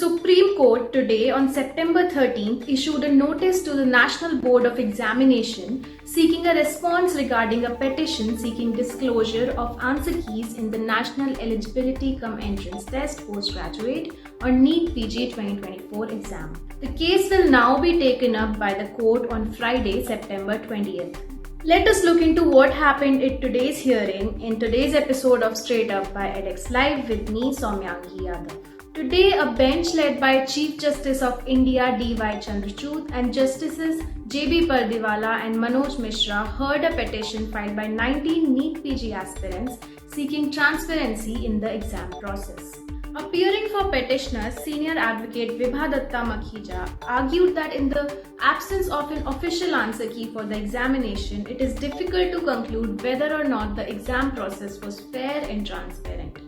Supreme Court today on September 13th issued a notice to the National Board of Examination seeking a response regarding a petition seeking disclosure of answer keys in the National Eligibility cum Entrance Test Postgraduate or NEET PG 2024 exam. The case will now be taken up by the court on Friday, September 20th. Let us look into what happened at today's hearing in today's episode of Straight Up by edX Live with me, Soumyangi Yadav. Today, a bench led by Chief Justice of India D.Y. Chandrachud and Justices J.B. Pardiwala and Manoj Mishra heard a petition filed by 19 NEET PG aspirants seeking transparency in the exam process. Appearing for petitioners, senior advocate Vibha Datta Makhija argued that in the absence of an official answer key for the examination, it is difficult to conclude whether or not the exam process was fair and transparent.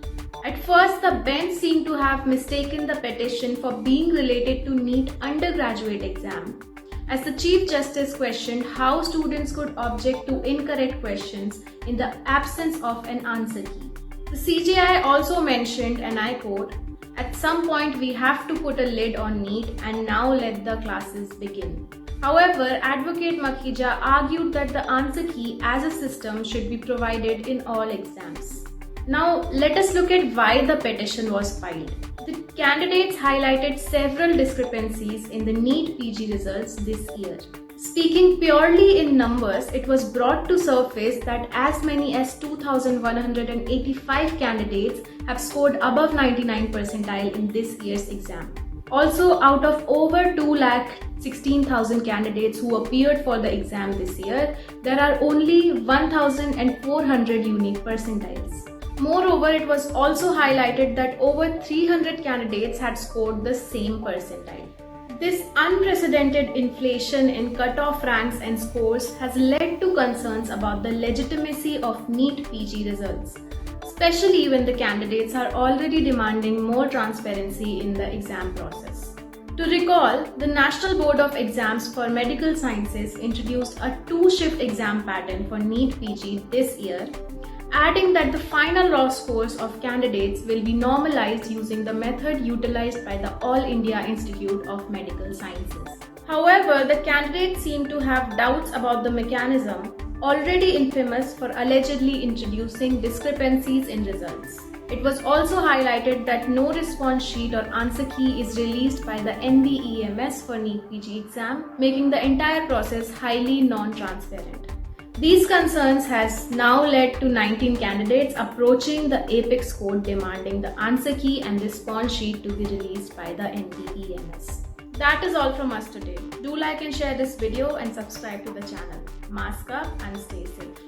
At first, the bench seemed to have mistaken the petition for being related to NEET undergraduate exam, as the Chief Justice questioned how students could object to incorrect questions in the absence of an answer key. The CJI also mentioned, and I quote, "At some point we have to put a lid on NEET and now let the classes begin." However, Advocate Makhija argued that the answer key as a system should be provided in all exams. Now, let us look at why the petition was filed. The candidates highlighted several discrepancies in the NEET PG results this year. Speaking purely in numbers, it was brought to surface that as many as 2,185 candidates have scored above 99 percentile in this year's exam. Also, out of over 2,16,000 candidates who appeared for the exam this year, there are only 1,400 unique percentiles. Moreover, it was also highlighted that over 300 candidates had scored the same percentile. This unprecedented inflation in cutoff ranks and scores has led to concerns about the legitimacy of NEET PG results, especially when the candidates are already demanding more transparency in the exam process. To recall, the National Board of Exams for Medical Sciences introduced a two-shift exam pattern for NEET PG this year, adding that the final raw scores of candidates will be normalized using the method utilized by the All India Institute of Medical Sciences. However, the candidates seem to have doubts about the mechanism, already infamous for allegedly introducing discrepancies in results. It was also highlighted that no response sheet or answer key is released by the NBEMS for NEET PG exam, making the entire process highly non-transparent. These concerns has now led to 19 candidates approaching the Apex Court demanding the answer key and response sheet to be released by the NBEMS. That is all from us today. Do like and share this video and subscribe to the channel. Mask up and stay safe.